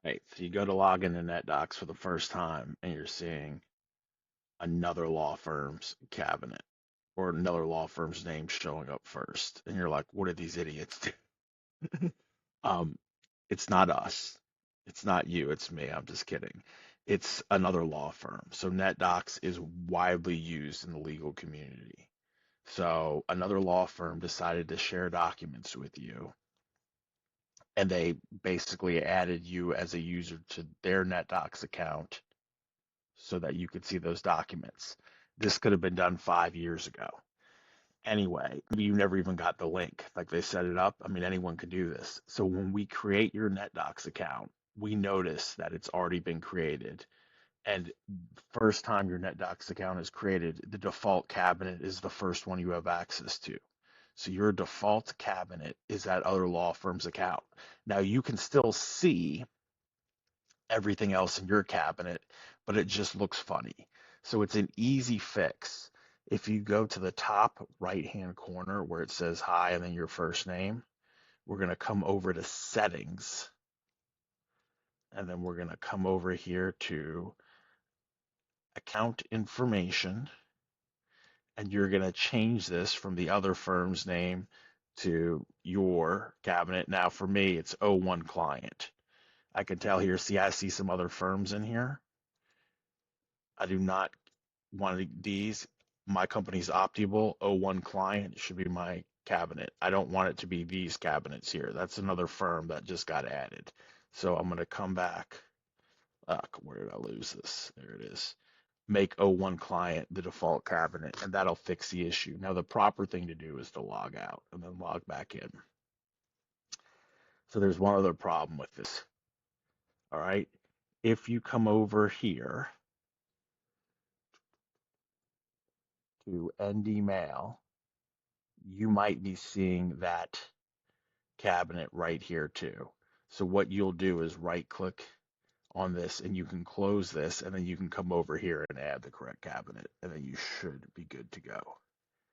Right. So you go to log into NetDocs for the first time and you're seeing another law firm's cabinet or another law firm's name showing up first. And you're like, what are these idiots do? Um, it's not us. It's not you. It's me. I'm just kidding. It's another law firm. So NetDocs is widely used in the legal community. So another law firm decided to share documents with you, and they basically added you as a user to their NetDocs account so that you could see those documents. This could have been done 5 years ago. Anyway, maybe you never even got the link. Like they set it up. I mean, anyone can do this. So when we create your NetDocs account, we notice that it's already been created. And first time your NetDocs account is created, the default cabinet is the first one you have access to. So your default cabinet is that other law firm's account. Now you can still see everything else in your cabinet, but it just looks funny. So it's an easy fix. If you go to the top right-hand corner where it says hi and then your first name, we're going to come over to settings, and then we're going to come over here to account information, and you're going to change this from the other firm's name to your cabinet. Now for me, it's O1 client. I can tell here, see, I see some other firms in here. I do not want these. My company's Optimal O1 client should be my cabinet. I don't want it to be these cabinets here. That's another firm that just got added. So I'm going to come back. Where did I lose this? There it is. Make O1 client the default cabinet, and that'll fix the issue. Now, the proper thing to do is to log out and then log back in. So there's one other problem with this. All right. If you come over here to end email, you might be seeing that cabinet right here too. So what you'll do is right click on this and you can close this, and then you can come over here and add the correct cabinet, and then you should be good to go.